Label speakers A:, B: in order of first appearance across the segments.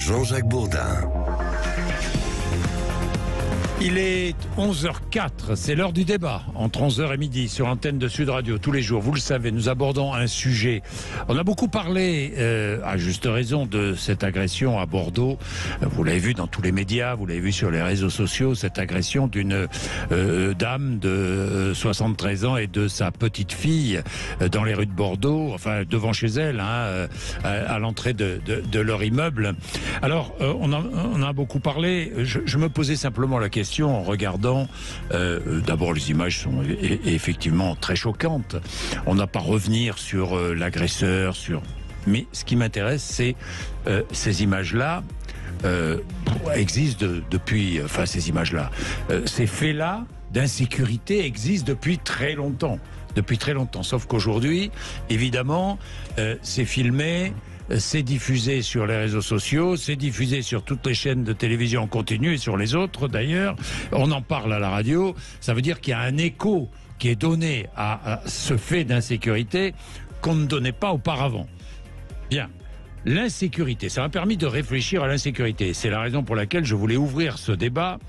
A: Jean-Jacques Bourdin.
B: Il est 11h04, c'est l'heure du débat, entre 11h et midi, sur l'antenne de Sud Radio, tous les jours. Vous le savez, nous abordons un sujet. On a beaucoup parlé, à juste raison, de cette agression à Bordeaux. Vous l'avez vu dans tous les médias, vous l'avez vu sur les réseaux sociaux, cette agression d'une dame de 73 ans et de sa petite fille dans les rues de Bordeaux, enfin devant chez elle, à l'entrée de leur immeuble. Alors, on en a beaucoup parlé. Je me posais simplement la question en regardant, d'abord les images sont effectivement très choquantes. On n'a pas à revenir sur l'agresseur, mais ce qui m'intéresse, c'est ces images-là existent depuis, ces images-là, ces faits-là d'insécurité existent depuis très longtemps. Sauf qu'aujourd'hui, évidemment, c'est filmé. C'est diffusé sur les réseaux sociaux, c'est diffusé sur toutes les chaînes de télévision en continu et sur les autres d'ailleurs. On en parle à la radio. Ça veut dire qu'il y a un écho qui est donné à ce fait d'insécurité qu'on ne donnait pas auparavant. Bien. L'insécurité, ça m'a permis de réfléchir à l'insécurité. C'est la raison pour laquelle je voulais ouvrir ce débat.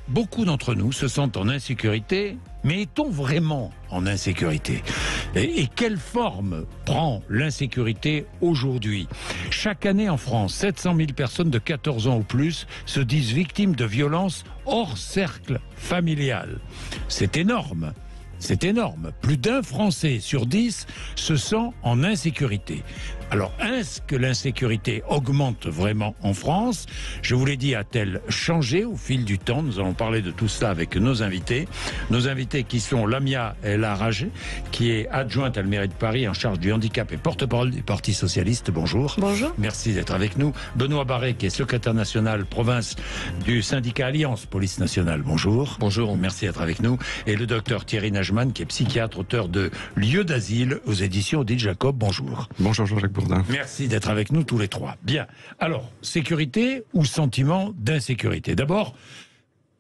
B: Beaucoup d'entre nous se sentent en insécurité, mais est-on vraiment en insécurité ? Et quelle forme prend l'insécurité aujourd'hui ? Chaque année en France, 700 000 personnes de 14 ans ou plus se disent victimes de violences hors cercle familial. C'est énorme. Plus d'un Français sur 10 se sent en insécurité. Alors, est-ce que l'insécurité augmente vraiment en France ? Je vous l'ai dit, a-t-elle changé au fil du temps ? Nous allons parler de tout ça avec nos invités. Nos invités qui sont Lamia El Haraj, qui est adjointe à la mairie de Paris en charge du handicap et porte-parole du Parti Socialiste. Bonjour.
C: Bonjour.
B: Merci d'être avec nous. Benoît Barré, qui est secrétaire national province du syndicat Alliance Police Nationale. Bonjour.
D: Bonjour.
B: Merci d'être avec nous. Et le docteur Thierry Najman, qui est psychiatre, auteur de Lieu d'asile aux éditions Odile Jacob. Bonjour.
E: Bonjour Jean-Jacques Bourdin.
B: Merci d'être avec nous tous les trois. Bien. Alors, sécurité ou sentiment d'insécurité ? D'abord,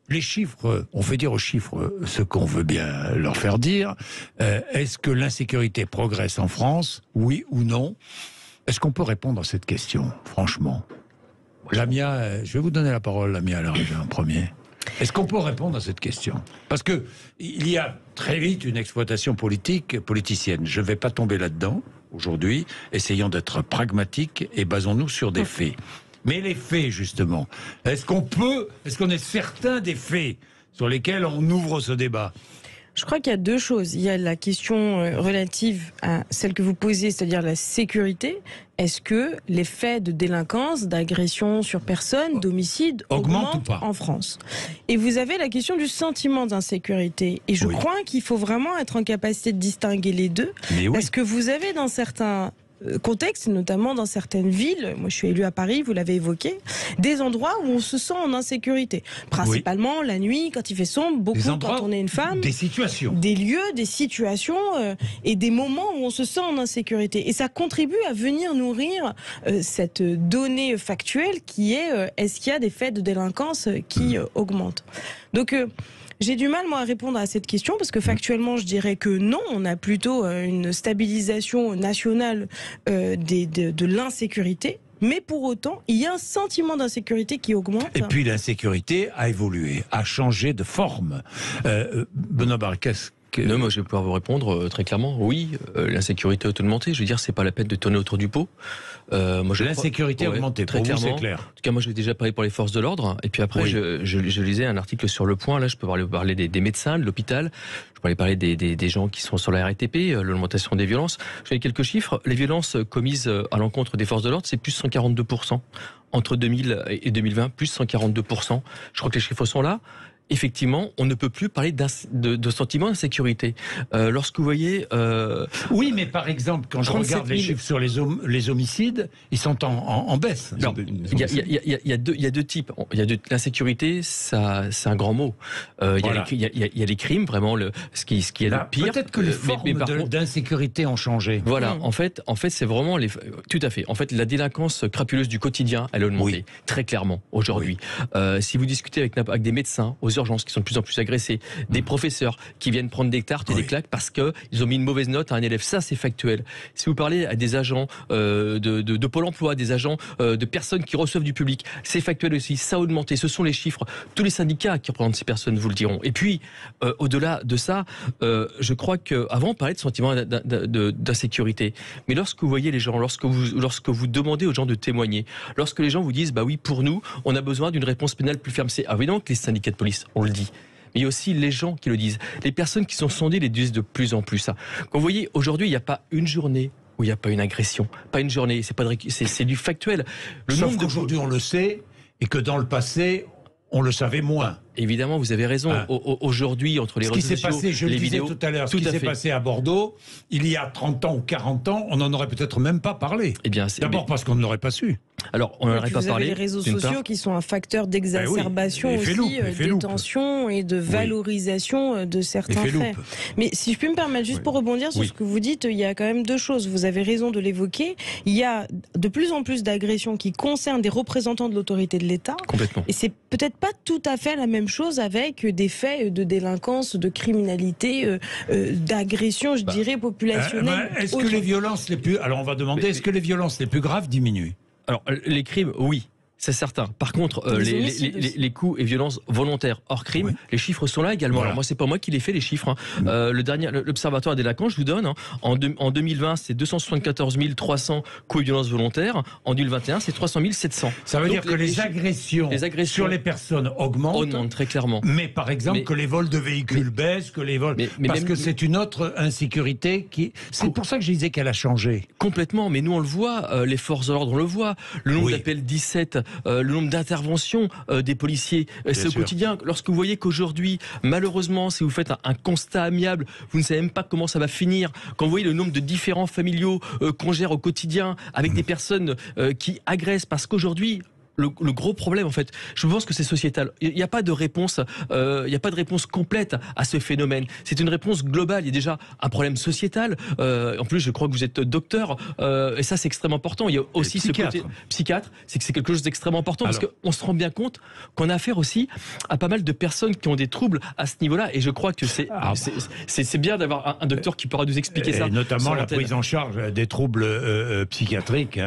B: les chiffres, on fait dire aux chiffres ce qu'on veut bien leur faire dire. Est-ce que l'insécurité progresse en France ? Oui ou non ? Est-ce qu'on peut répondre à cette question, franchement ? Lamia, je vais vous donner la parole, Lamia El Haraj, en premier. Est-ce qu'on peut répondre à cette question ? Parce que il y a très vite une exploitation politicienne. Je ne vais pas tomber là-dedans aujourd'hui. Essayons d'être pragmatiques et basons-nous sur des faits. Mais les faits, justement, est-ce qu'on est certain des faits sur lesquels on ouvre ce débat ?
C: Je crois qu'il y a deux choses. Il y a la question relative à celle que vous posez, c'est-à-dire la sécurité. Est-ce que les faits de délinquance, d'agression sur personne, d'homicide augmentent en France ? Et vous avez la question du sentiment d'insécurité. Et je crois qu'il faut vraiment être en capacité de distinguer les deux. Parce que vous avez dans certains contexte, notamment dans certaines villes, moi je suis élue à Paris, vous l'avez évoqué, des endroits où on se sent en insécurité. Principalement la nuit, quand il fait sombre, beaucoup quand on est une femme.
B: Des situations.
C: Des lieux, des situations et des moments où on se sent en insécurité. Et ça contribue à venir nourrir cette donnée factuelle qui est est-ce qu'il y a des faits de délinquance qui augmentent ? Donc j'ai du mal, moi, à répondre à cette question parce que factuellement, je dirais que non. On a plutôt une stabilisation nationale de l'insécurité. Mais pour autant, il y a un sentiment d'insécurité qui augmente.
B: Et puis l'insécurité a évolué, a changé de forme. Benoît Barré,
D: Non, moi je vais pouvoir vous répondre très clairement. Oui, l'insécurité a augmenté. Je veux dire, c'est pas la peine de tourner autour du pot.
B: L'insécurité a augmenté,
D: très clairement. C'est clair. En tout cas, moi je l'ai déjà parlé pour les forces de l'ordre. Et puis après, je lisais un article sur Le Point. Là, je peux parler des médecins, de l'hôpital. Je peux parler des gens qui sont sur la RATP, l'augmentation des violences. J'ai quelques chiffres. Les violences commises à l'encontre des forces de l'ordre, c'est plus 142%. Entre 2000 et 2020, plus 142%. Je crois que les chiffres sont là. Effectivement, on ne peut plus parler de sentiment d'insécurité. Lorsque vous voyez...
B: Oui, mais par exemple, quand je regarde les chiffres sur les homicides, ils sont en baisse.
D: Il y a deux types. L'insécurité, c'est un grand mot. Il y a les crimes, vraiment, ce qui est le pire.
B: Peut-être que les formes d'insécurité ont changé.
D: Voilà, en fait, c'est vraiment... Tout à fait. En fait, la délinquance crapuleuse du quotidien, elle a augmenté, très clairement, aujourd'hui. Si vous discutez avec des médecins, aux urgences qui sont de plus en plus agressés, des professeurs qui viennent prendre des tartes et des claques parce qu'ils ont mis une mauvaise note à un élève. Ça, c'est factuel. Si vous parlez à des agents de Pôle emploi, des agents de personnes qui reçoivent du public, c'est factuel aussi. Ça a augmenté. Ce sont les chiffres. Tous les syndicats qui représentent ces personnes vous le diront. Et puis, au-delà de ça, je crois qu'avant, on parlait de sentiment d'insécurité. Mais lorsque vous voyez les gens, lorsque vous demandez aux gens de témoigner, lorsque les gens vous disent, bah oui, pour nous, on a besoin d'une réponse pénale plus ferme, c'est évident que les syndicats de police, on le dit. Mais il y a aussi les gens qui le disent. Les personnes qui sont sondées les disent de plus en plus. Quand vous voyez, aujourd'hui, il n'y a pas une journée où il n'y a pas une agression. Pas une journée, c'est du factuel.
B: Sauf qu'aujourd'hui, on le sait, et que dans le passé, on le savait moins.
D: Évidemment, vous avez raison. Aujourd'hui, entre les réseaux sociaux,
B: je le disais tout à l'heure, ce qui s'est passé à Bordeaux, il y a 30 ans ou 40 ans, on n'en aurait peut-être même pas parlé. D'abord parce qu'on ne l'aurait pas su.
D: Alors, on n'en aurait pas parlé.
C: Vous avez les réseaux sociaux qui sont un facteur d'exacerbation aussi, des tensions et de valorisation de certains faits. Mais si je peux me permettre, juste pour rebondir sur ce que vous dites, il y a quand même deux choses. Vous avez raison de l'évoquer. Il y a de plus en plus d'agressions qui concernent des représentants de l'autorité de l'État.
D: Complètement.
C: Et c'est peut-être pas tout à fait la même chose avec des faits de délinquance, de criminalité, d'agression, je dirais, populationnelle.
B: Est-ce que les violences les plus... Alors on va demander, est-ce que les violences les plus graves diminuent ?
D: Alors, les crimes, oui. C'est certain. Par contre, les coups et violences volontaires hors crime, les chiffres sont là également. Alors moi, c'est pas moi qui les fait les chiffres. L'Observatoire des délinquants, je vous donne. En 2020, c'est 274 300 coups et violences volontaires. En 2021, c'est 300 700.
B: Ça veut dire que les agressions sur les personnes augmentent
D: très clairement.
B: Mais par exemple, que les vols de véhicules baissent, que les vols, parce que c'est une autre insécurité qui. C'est pour ça que je disais qu'elle a changé.
D: Complètement. Mais nous, on le voit. Les forces de l'ordre, on le voit. Le nombre d'appels 17. Le nombre d'interventions des policiers, c'est au quotidien. Lorsque vous voyez qu'aujourd'hui, malheureusement, si vous faites un constat amiable, vous ne savez même pas comment ça va finir. Quand vous voyez le nombre de différents familiaux qu'on gère au quotidien avec des personnes qui agressent, parce qu'aujourd'hui, le gros problème, en fait, je pense que c'est sociétal. Il n'y a pas de réponse, complète à ce phénomène. C'est une réponse globale. Il y a déjà un problème sociétal. En plus, je crois que vous êtes docteur, et ça, c'est extrêmement important. Il y a aussi ce côté psychiatre, c'est que c'est quelque chose d'extrêmement important parce qu'on se rend bien compte qu'on a affaire aussi à pas mal de personnes qui ont des troubles à ce niveau-là. Et je crois que c'est bien d'avoir un docteur qui pourra nous expliquer ça.
B: Et notamment la prise en charge des troubles psychiatriques,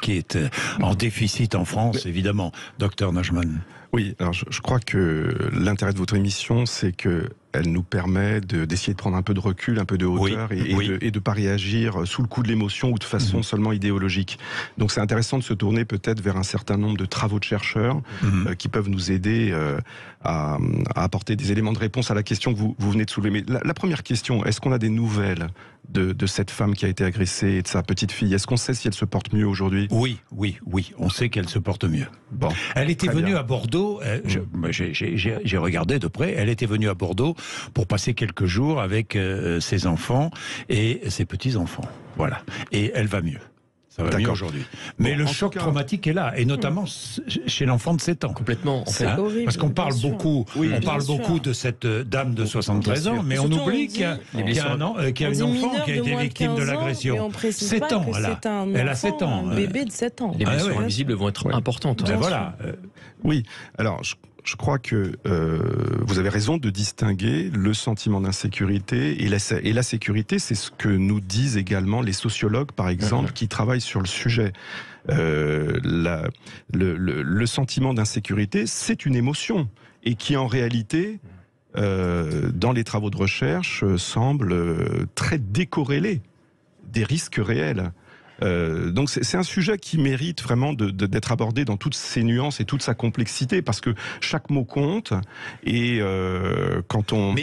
B: qui est en déficit en France. Évidemment, docteur Najman.
A: Oui, alors je crois que l'intérêt de votre émission, c'est que elle nous permet d'essayer de prendre un peu de recul, un peu de hauteur et de ne pas réagir sous le coup de l'émotion ou de façon seulement idéologique. Donc c'est intéressant de se tourner peut-être vers un certain nombre de travaux de chercheurs qui peuvent nous aider à apporter des éléments de réponse à la question que vous venez de soulever. Mais la première question, est-ce qu'on a des nouvelles de cette femme qui a été agressée et de sa petite fille? Est-ce qu'on sait si elle se porte mieux aujourd'hui?
B: Oui, on sait qu'elle se porte mieux. Bon, elle était venue à Bordeaux, j'ai regardé de près, elle était venue à Bordeaux pour passer quelques jours avec ses enfants et ses petits-enfants. Voilà. Et elle va mieux. Ça va mieux aujourd'hui. Mais le choc traumatique est là, et notamment chez l'enfant de 7 ans.
D: Complètement.
C: C'est horrible,
B: parce qu'on parle beaucoup, beaucoup de cette dame de 73 ans, mais on oublie qu'il y a un enfant qui a été victime de l'agression. 7 ans, elle a 7 ans.
C: Un bébé de 7 ans.
D: Les blessures invisibles vont être importantes.
B: Voilà.
A: Oui, alors je crois que vous avez raison de distinguer le sentiment d'insécurité et la sécurité. C'est ce que nous disent également les sociologues, par exemple, qui travaillent sur le sujet. Le sentiment d'insécurité, c'est une émotion et qui, en réalité, dans les travaux de recherche, semble très décorrélé des risques réels. Donc c'est un sujet qui mérite vraiment d'être abordé dans toutes ses nuances et toute sa complexité, parce que chaque mot compte, et quand on...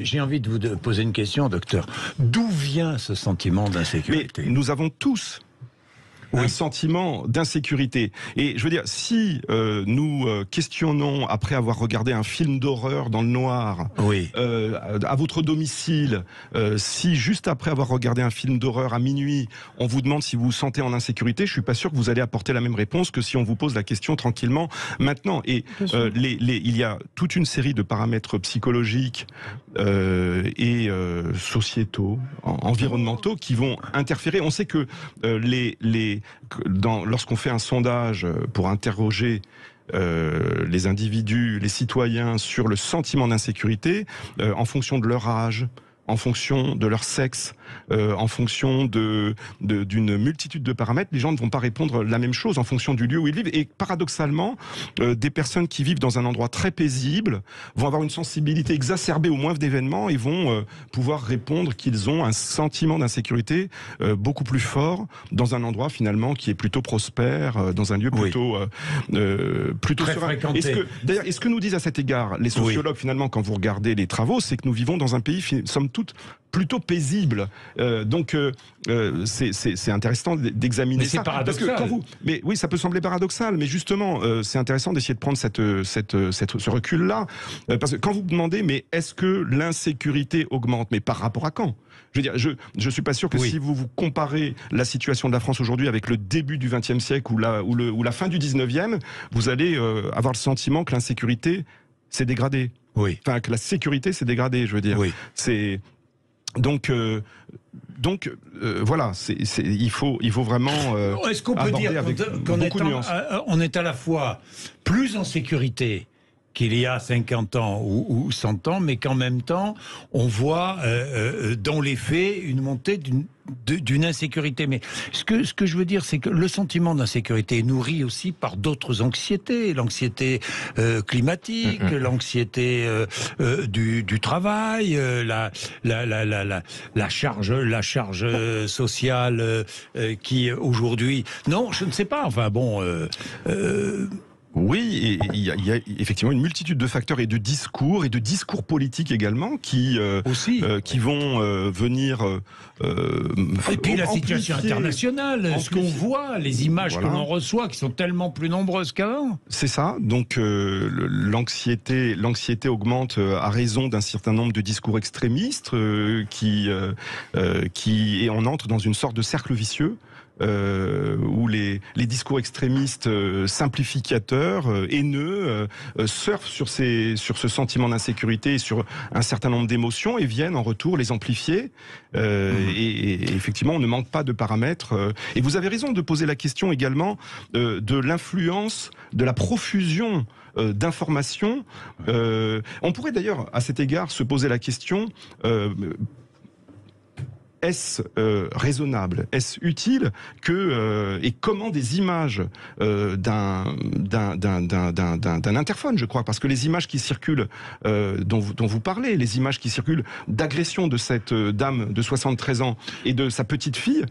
B: J'ai envie de vous poser une question, docteur. D'où vient ce sentiment d'insécurité?
A: Nous avons tous un sentiment d'insécurité. Et je veux dire, si nous questionnons, après avoir regardé un film d'horreur dans le noir, à votre domicile, si juste après avoir regardé un film d'horreur à minuit, on vous demande si vous vous sentez en insécurité, je suis pas sûr que vous allez apporter la même réponse que si on vous pose la question tranquillement maintenant. Et il y a toute une série de paramètres psychologiques et sociétaux, environnementaux, qui vont interférer. On sait que lorsqu'on fait un sondage pour interroger les individus, les citoyens sur le sentiment d'insécurité en fonction de leur âge, en fonction de leur sexe, en fonction d'une multitude de paramètres. Les gens ne vont pas répondre la même chose en fonction du lieu où ils vivent. Et paradoxalement, des personnes qui vivent dans un endroit très paisible vont avoir une sensibilité exacerbée au moindre événement et vont pouvoir répondre qu'ils ont un sentiment d'insécurité beaucoup plus fort dans un endroit finalement qui est plutôt prospère, dans un lieu plutôt
B: très
A: serein.
B: fréquenté.
A: D'ailleurs, est-ce que nous disent à cet égard les sociologues finalement quand vous regardez les travaux, c'est que nous vivons dans un pays somme toute plutôt paisible. Donc c'est intéressant d'examiner ça.
B: Mais c'est paradoxal.
A: Mais oui, ça peut sembler paradoxal, mais justement, c'est intéressant d'essayer de prendre ce recul-là. Parce que quand vous me demandez, mais est-ce que l'insécurité augmente? Mais par rapport à quand? Je veux dire, je suis pas sûr que si vous comparez la situation de la France aujourd'hui avec le début du XXe siècle ou la fin du XIXe, vous allez avoir le sentiment que l'insécurité s'est dégradée.
B: Oui.
A: Enfin, que la sécurité s'est dégradée, je veux dire.
B: Oui.
A: C'est donc voilà, il faut vraiment
B: est-ce qu'on peut dire qu'on est à la fois plus en sécurité qu'il y a 50 ans ou 100 ans, mais qu'en même temps, on voit dans les faits une montée d'une insécurité. Mais ce que je veux dire, c'est que le sentiment d'insécurité est nourri aussi par d'autres anxiétés. L'anxiété climatique, l'anxiété du travail, la charge sociale qui aujourd'hui... Non, je ne sais pas. Enfin bon...
A: Oui, et il y a effectivement une multitude de facteurs et de discours politiques également qui vont venir
B: et puis la situation internationale, ce qu'on voit, les images que l'on reçoit qui sont tellement plus nombreuses qu'avant.
A: C'est ça, donc l'anxiété augmente à raison d'un certain nombre de discours extrémistes et on entre dans une sorte de cercle vicieux. Où les discours extrémistes simplificateurs, haineux, surfent sur ce sentiment d'insécurité et sur un certain nombre d'émotions et viennent en retour les amplifier. Et effectivement, on ne manque pas de paramètres. Et vous avez raison de poser la question également de l'influence, de la profusion d'informations. On pourrait d'ailleurs, à cet égard, se poser la question... Est-ce raisonnable, est-ce utile et comment des images d'un interphone, je crois, parce que les images qui circulent, dont vous parlez, les images qui circulent d'agression de cette dame de 73 ans et de sa petite fille,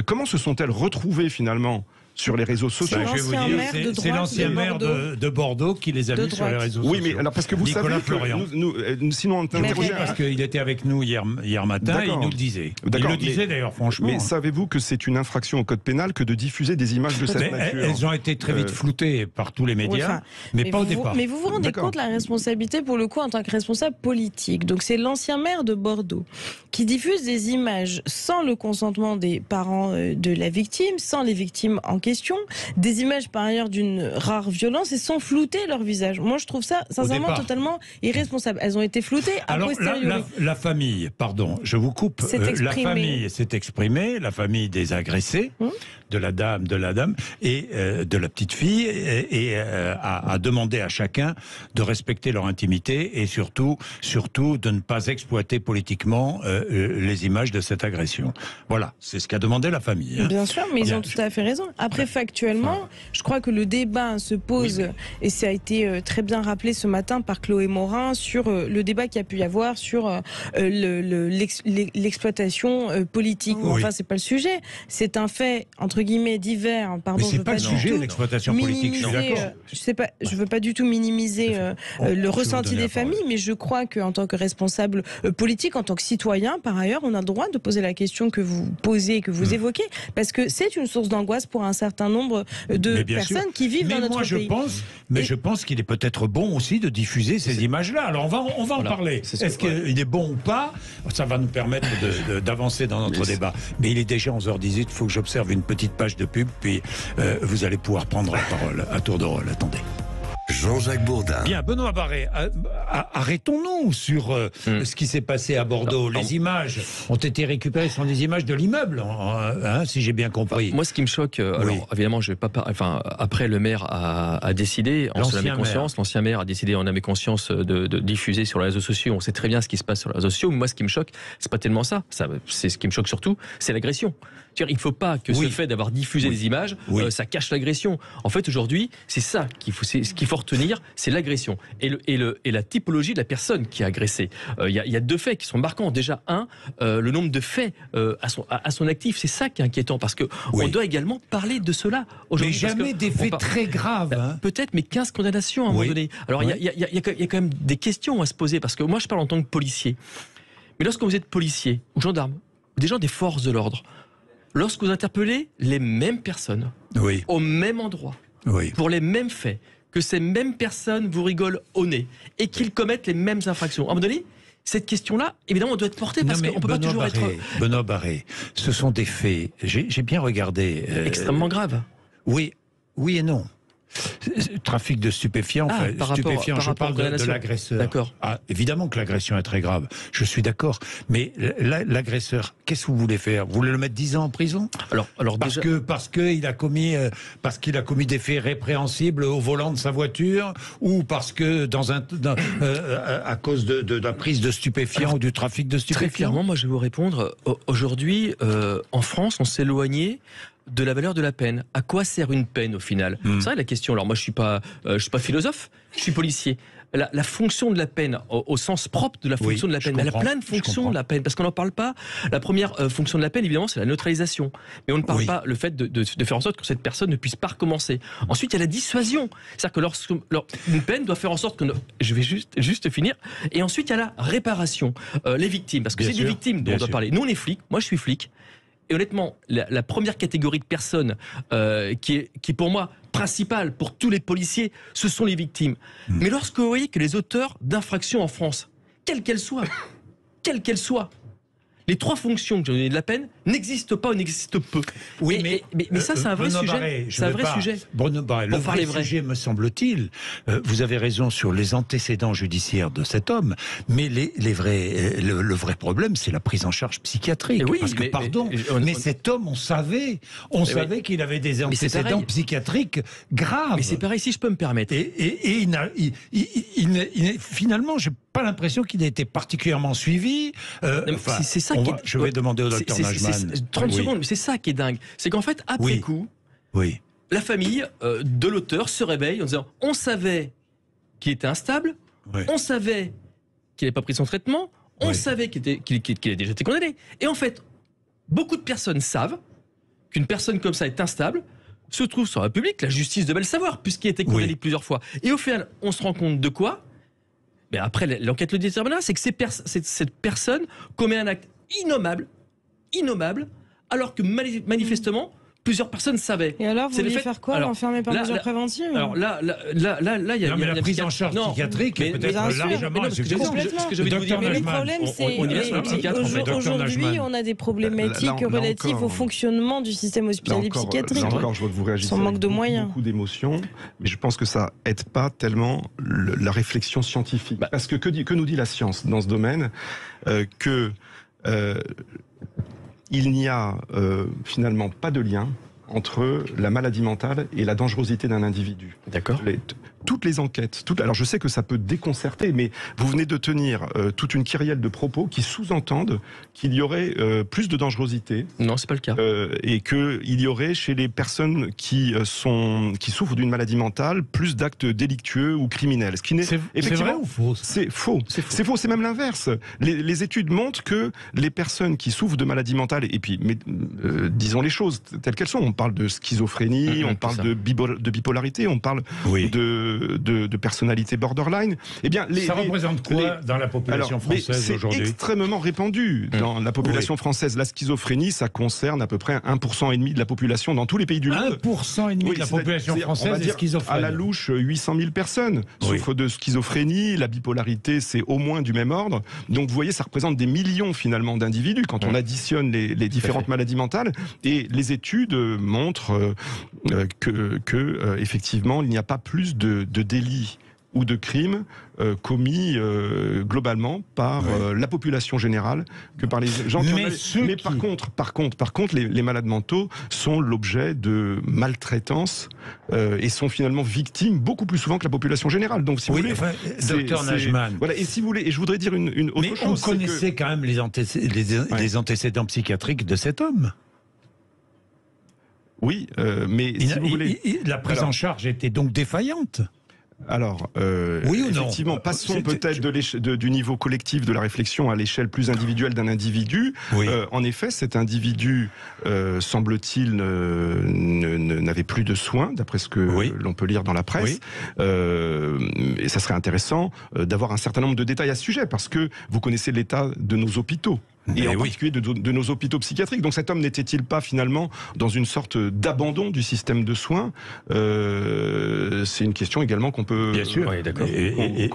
A: comment se sont-elles retrouvées finalement sur les réseaux sociaux?
B: Je vais vous dire, c'est l'ancien maire de Bordeaux qui les a mis sur les réseaux sociaux.
A: Oui, mais alors parce que vous
B: Nicolas
A: savez que nous sinon on
B: interrogeait parce qu'il était avec nous hier matin, et il nous le disait. Il le disait d'ailleurs, franchement.
A: Mais savez-vous que c'est une infraction au code pénal que de diffuser des images de cette nature?
B: Elles ont été très vite floutées par tous les médias, mais pas au départ.
C: Mais vous vous rendez compte de la responsabilité pour le coup en tant que responsable politique. Donc c'est l'ancien maire de Bordeaux qui diffuse des images sans le consentement des parents de la victime, sans les victimes en question, des images par ailleurs d'une rare violence et sans flouter leur visage. Moi je trouve ça sincèrement totalement irresponsable. Elles ont été floutées a posteriori.
B: La famille, pardon, je vous coupe, la famille s'est exprimée, la famille des agressés, de la dame et de la petite fille, et a demandé à chacun de respecter leur intimité et surtout de ne pas exploiter politiquement les images de cette agression. Voilà, c'est ce qu'a demandé la famille.
C: Bien sûr, mais ils ont tout à fait raison. Après, factuellement, je crois que le débat se pose, et ça a été très bien rappelé ce matin par Chloé Morin, sur le débat qu'il y a pu y avoir sur l'exploitation politique. Enfin, c'est pas le sujet. C'est un fait, entre guillemets, divers. Pardon,
B: mais c'est pas le sujet, l'exploitation politique, je suis d'accord.
C: Je veux pas du tout minimiser le ressenti des familles, mais je crois qu'en tant que responsable politique, en tant que citoyen, par ailleurs, on a le droit de poser la question que vous posez, que vous évoquez, parce que c'est une source d'angoisse pour un certain nombre de personnes qui vivent dans notre pays.
B: Je pense qu'il est peut-être bon aussi de diffuser ces images-là. Alors on va en parler. Est-ce qu'il est bon ou pas? Ça va nous permettre d'avancer dans notre débat. Mais il est déjà 11h18, il faut que j'observe une petite page de pub, puis vous allez pouvoir prendre la parole à tour de rôle. Attendez.
E: Jean-Jacques Bourdin.
B: Bien, Benoît Barré, arrêtons-nous sur ce qui s'est passé à Bordeaux. Les images ont été récupérées, ce sont des images de l'immeuble, si j'ai bien compris.
D: Moi, ce qui me choque, alors évidemment, je vais pas après le maire a décidé, en son âme et conscience, l'ancien maire a décidé en âme et conscience de diffuser sur les réseaux sociaux. On sait très bien ce qui se passe sur les réseaux sociaux. Mais moi, ce qui me choque, c'est pas tellement ça. C'est ce qui me choque surtout, c'est l'agression. Il ne faut pas que ce fait d'avoir diffusé des images, ça cache l'agression. En fait, aujourd'hui, c'est ça ce qu'il faut retenir, c'est l'agression et la typologie de la personne qui a agressé. Il y a deux faits qui sont marquants. Déjà, le nombre de faits à son actif, c'est ça qui est inquiétant, parce que on doit également parler de cela aujourd'hui.
B: Mais jamais des faits très graves.
D: Peut-être, mais 15 condamnations à un moment donné. Alors, il y a quand même des questions à se poser, parce que moi, je parle en tant que policier. Mais lorsque vous êtes policier ou gendarme, des gens des forces de l'ordre, lorsque vous interpellez les mêmes personnes, au même endroit, pour les mêmes faits, que ces mêmes personnes vous rigolent au nez et qu'ils commettent les mêmes infractions, à un moment donné, cette question-là, évidemment, on doit être portée, parce qu'on ne peut pas toujours être...
B: Benoît Barré, ce sont des faits, j'ai bien regardé...
D: extrêmement graves.
B: Oui et non. Trafic de stupéfiants, je parle de l'agresseur.
D: D'accord.
B: Évidemment que l'agression est très grave, je suis d'accord. Mais l'agresseur, qu'est-ce que vous voulez faire? Vous voulez le mettre 10 ans en prison?
D: Alors
B: parce qu'il a commis des faits répréhensibles au volant de sa voiture, ou parce que à cause de la prise de stupéfiants ou du trafic de stupéfiants?
D: Très clairement, moi je vais vous répondre. Aujourd'hui, en France, on s'est éloigné de la valeur de la peine. À quoi sert une peine au final? C'est vrai la question. Alors moi je suis pas philosophe, je suis policier. La fonction de la peine, au sens propre de la fonction de la peine, elle a plein de fonctions de la peine, parce qu'on n'en parle pas. La première fonction de la peine, évidemment, c'est la neutralisation. Mais on ne parle pas le fait de faire en sorte que cette personne ne puisse pas recommencer. Ensuite, il y a la dissuasion. C'est-à-dire que une peine doit faire en sorte que... Je vais juste finir. Et ensuite, il y a la réparation. Les victimes, parce que c'est des victimes dont on doit parler. Nous, on est flics. Moi, je suis flic. Et honnêtement, la première catégorie de personnes qui est pour moi principale pour tous les policiers, ce sont les victimes. Mais lorsque vous voyez que les auteurs d'infractions en France, quelles qu'elles soient, les trois fonctions que j'ai données de la peine n'existent pas ou n'existent peu. Mais ça, c'est un vrai sujet. C'est un vrai sujet.
B: Bruno Barré, le vrai sujet, me semble-t-il, vous avez raison sur les antécédents judiciaires de cet homme, mais le vrai problème, c'est la prise en charge psychiatrique. Parce que, mais cet homme, on savait qu'il avait des antécédents psychiatriques graves.
D: Mais c'est pareil, si je peux me permettre.
B: Et finalement, j'ai pas l'impression qu'il a été particulièrement suivi.
D: C'est ça
B: je vais demander au docteur Najman.
D: 30 secondes, mais c'est ça qui est dingue. C'est qu'en fait, après coup, la famille de l'auteur se réveille en disant on savait qu'il était instable, on savait qu'il n'avait pas pris son traitement, on savait qu'il a déjà été condamné. Et en fait, beaucoup de personnes savent qu'une personne comme ça est instable, se trouve sur la public, la justice devait le savoir, puisqu'il a été condamné plusieurs fois. Et au final, on se rend compte de quoi? Mais après, l'enquête le déterminera, c'est que cette personne commet un acte innommable, alors que manifestement, plusieurs personnes savaient.
C: Et alors, vous vouliez faire quoi? L'enfermer par mesure préventive?
D: Alors là, il y a
B: la prise en charge psychiatrique peut-être largement insuffisante.
C: Mais le problème, c'est aujourd'hui, on a des problématiques relatives au fonctionnement du système hospitalier psychiatrique.
A: Encore, je vois que vous réagissez
C: avec
A: beaucoup d'émotions, mais je pense que ça aide pas tellement la réflexion scientifique. Parce que nous dit la science dans ce domaine? Il n'y a finalement pas de lien entre la maladie mentale et la dangerosité d'un individu.
D: D'accord.
A: Toutes les enquêtes, alors je sais que ça peut déconcerter, mais vous venez de tenir toute une kyrielle de propos qui sous-entendent qu'il y aurait plus de dangerosité.
D: Non, c'est pas le cas.
A: Et qu'il y aurait chez les personnes qui souffrent d'une maladie mentale plus d'actes délictueux ou criminels. Ce qui n'est
B: c'est vrai ou faux?
A: C'est faux. C'est faux. C'est même l'inverse. Les études montrent que les personnes qui souffrent de maladies mentales, et puis disons les choses telles qu'elles sont. On parle de schizophrénie, on parle de bipolarité, on parle de personnalité borderline. Eh bien,
B: ça représente quoi dans la population française aujourd'hui?
A: C'est extrêmement répandu dans la population française. La schizophrénie, ça concerne à peu près 1,5% de la population dans tous les pays du monde.
B: 1,5% de la population française est schizophrène.
A: À la louche, 800 000 personnes souffrent de schizophrénie. La bipolarité, c'est au moins du même ordre. Donc, vous voyez, ça représente des millions finalement d'individus quand on additionne les différentes maladies mentales. Et les études montre que effectivement, il n'y a pas plus de délits ou de crimes commis globalement par la population générale que par les gens qui mais par contre, les malades mentaux sont l'objet de maltraitance et sont finalement victimes beaucoup plus souvent que la population générale. Donc, si vous voulez,
B: docteur Najman.
A: Voilà. Et si vous voulez, et je voudrais dire une autre chose.
B: Mais on connaissait quand même les antécédents psychiatriques de cet homme.
A: Oui, mais si vous voulez,
B: la prise en charge était donc défaillante.
A: Alors,
B: oui ou non?
A: Effectivement, passons peut-être du niveau collectif de la réflexion à l'échelle plus individuelle d'un individu.
B: Oui.
A: En effet, cet individu, semble-t-il, n'avait plus de soins, d'après ce que l'on peut lire dans la presse. Oui. Et ça serait intéressant d'avoir un certain nombre de détails à ce sujet, parce que vous connaissez l'état de nos hôpitaux. Et en particulier de nos hôpitaux psychiatriques. Donc cet homme n'était-il pas finalement dans une sorte d'abandon du système de soins? C'est une question également qu'on peut,
B: bien sûr, d'accord,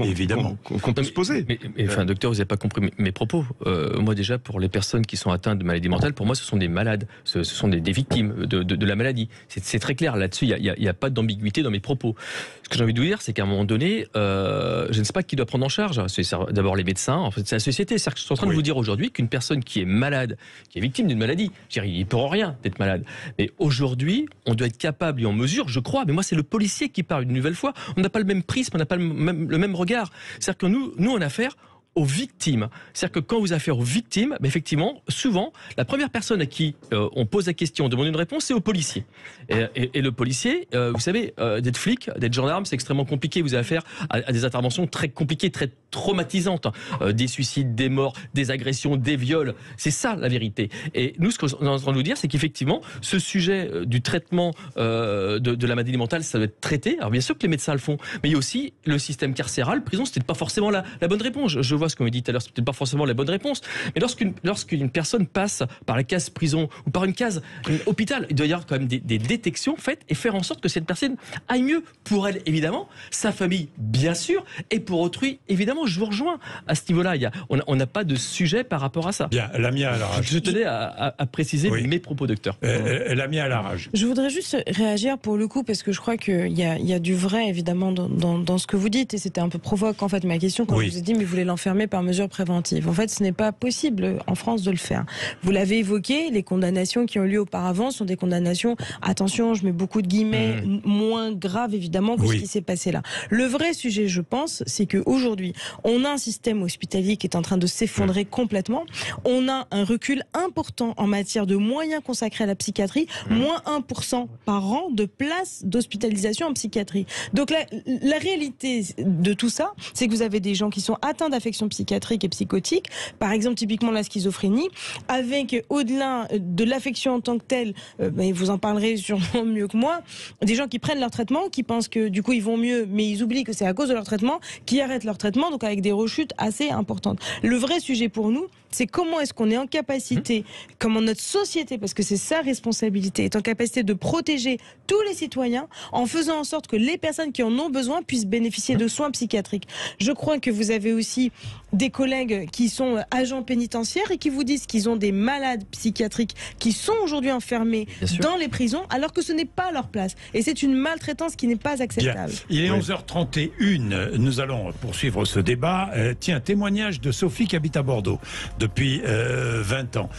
B: évidemment,
A: qu'on peut se poser.
D: Mais enfin, docteur, vous n'avez pas compris mes propos. Moi déjà, pour les personnes qui sont atteintes de maladie mentale, pour moi, ce sont des malades, ce sont des victimes de la maladie. C'est très clair là-dessus. Il n'y a pas d'ambiguïté dans mes propos. Ce que j'ai envie de vous dire, c'est qu'à un moment donné, je ne sais pas qui doit prendre en charge. C'est d'abord les médecins. En fait, c'est la société. Je suis en train de vous dire aujourd'hui qu'une personne qui est malade, qui est victime d'une maladie, je dirais, il ne peut rien d'être malade. Mais aujourd'hui, on doit être capable et en mesure, je crois, mais moi c'est le policier qui parle une nouvelle fois, on n'a pas le même prisme, on n'a pas le même regard. C'est-à-dire que nous on a affaire aux victimes. C'est-à-dire que quand vous avez affaire aux victimes, effectivement, souvent, la première personne à qui on pose la question, on demande une réponse, c'est au policier. Et le policier, vous savez, d'être flic, d'être gendarme, c'est extrêmement compliqué. Vous avez affaire à des interventions très compliquées, très traumatisantes. Des suicides, des morts, des agressions, des viols. C'est ça, la vérité. Et nous, ce qu'on est en train de vous dire, c'est qu'effectivement, ce sujet du traitement de la maladie mentale, ça doit être traité. Alors bien sûr que les médecins le font, mais il y a aussi le système carcéral. Prison, c'était pas forcément la bonne réponse. Je vois ce qu'on m'a dit tout à l'heure, c'est peut-être pas forcément la bonne réponse. Mais lorsqu'une personne passe par la case prison ou par une case hôpital, il doit y avoir quand même des détections faites et faire en sorte que cette personne aille mieux pour elle, évidemment, sa famille, bien sûr, et pour autrui, évidemment. Je vous rejoins à ce niveau-là. On n'a pas de sujet par rapport à ça.
B: Bien, Lamia à la rage.
D: Je tenais à préciser mes propos, docteur.
B: Lamia à la rage.
C: Je voudrais juste réagir pour le coup, parce que je crois qu'il y a du vrai, évidemment, dans ce que vous dites, et c'était un peu provoque, en fait, ma question, quand je vous ai dit, mais vous voulez l'enfermer par mesure préventive. En fait, ce n'est pas possible en France de le faire. Vous l'avez évoqué, les condamnations qui ont eu lieu auparavant sont des condamnations, attention, je mets beaucoup de guillemets, moins graves évidemment que ce qui s'est passé là. Le vrai sujet, je pense, c'est qu'aujourd'hui, on a un système hospitalier qui est en train de s'effondrer complètement. On a un recul important en matière de moyens consacrés à la psychiatrie, moins 1% par an de places d'hospitalisation en psychiatrie. Donc la réalité de tout ça, c'est que vous avez des gens qui sont atteints d'affections psychiatriques et psychotiques, par exemple typiquement la schizophrénie, avec au-delà de l'affection en tant que telle, mais vous en parlerez sûrement mieux que moi, des gens qui prennent leur traitement, qui pensent que du coup ils vont mieux, mais ils oublient que c'est à cause de leur traitement, qui arrêtent leur traitement, donc avec des rechutes assez importantes. Le vrai sujet pour nous, c'est comment est-ce qu'on est en capacité, comment notre société, parce que c'est sa responsabilité, est en capacité de protéger tous les citoyens en faisant en sorte que les personnes qui en ont besoin puissent bénéficier de soins psychiatriques. Je crois que vous avez aussi des collègues qui sont agents pénitentiaires et qui vous disent qu'ils ont des malades psychiatriques qui sont aujourd'hui enfermés dans les prisons alors que ce n'est pas leur place. Et c'est une maltraitance qui n'est pas acceptable.
B: Bien. Il est 11h31. Nous allons poursuivre ce débat. Tiens, témoignage de Sophie qui habite à Bordeaux depuis 20 ans.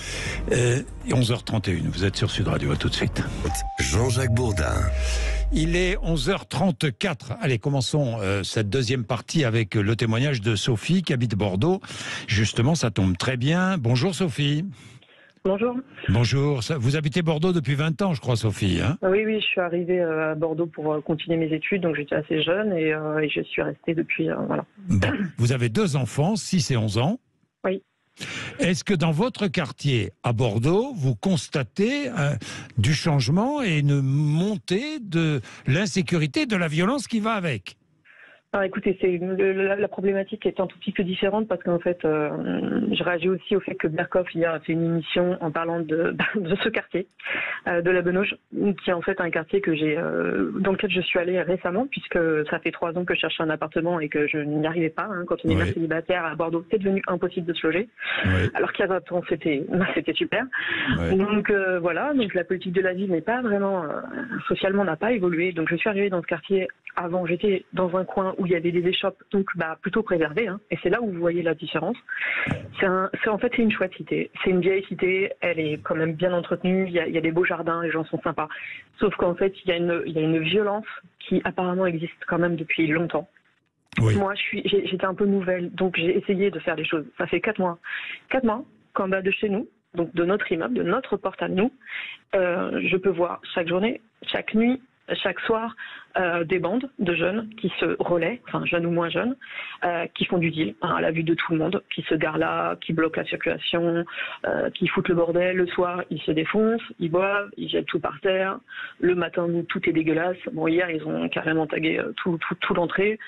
B: 11h31. Vous êtes sur Sud Radio. À tout de suite.
E: Jean-Jacques Bourdin.
B: Il est 11h34. Allez, commençons cette deuxième partie avec le témoignage de Sophie qui habite Bordeaux. Justement, ça tombe très bien. Bonjour Sophie.
F: Bonjour.
B: Bonjour. Vous habitez Bordeaux depuis 20 ans, je crois, Sophie. Hein ?
F: Oui, je suis arrivée à Bordeaux pour continuer mes études, donc j'étais assez jeune et je suis restée depuis. Voilà.
B: Bon. Vous avez 2 enfants, 6 et 11 ans.
F: Oui.
B: Est-ce que dans votre quartier à Bordeaux, vous constatez du changement et une montée de l'insécurité, de la violence qui va avec ?
F: Alors écoutez, la problématique est un tout petit peu différente parce qu'en fait, je réagis aussi au fait que Berkoff hier a fait une émission en parlant de ce quartier, de la Benauge, qui est en fait un quartier que dans lequel je suis allée récemment, puisque ça fait 3 ans que je cherchais un appartement et que je n'y arrivais pas. Quand on est mère célibataire à Bordeaux, c'est devenu impossible de se loger. Alors qu'il y a 20 ans, c'était super. Donc voilà, donc la politique de la ville n'est pas vraiment, socialement n'a pas évolué. Donc je suis arrivée dans ce quartier. Avant, j'étais dans un coin où il y avait des échoppes, donc plutôt préservées, et c'est là où vous voyez la différence. En fait, c'est une chouette cité. C'est une vieille cité, elle est quand même bien entretenue, il y a des beaux jardins, les gens sont sympas. Sauf qu'en fait, il y a une violence qui apparemment existe quand même depuis longtemps. Oui. Moi, j'étais un peu nouvelle, donc j'ai essayé de faire des choses. Ça fait 4 mois. 4 mois qu'en bas de chez nous, donc de notre immeuble, de notre porte à nous, je peux voir chaque journée, chaque nuit, chaque soir, des bandes de jeunes qui se relaient, enfin jeunes ou moins jeunes, qui font du deal à la vue de tout le monde, qui se garent là, qui bloquent la circulation, qui foutent le bordel. Le soir, ils se défoncent, ils boivent, ils jettent tout par terre. Le matin, tout est dégueulasse. Bon, hier, ils ont carrément tagué tout l'entrée.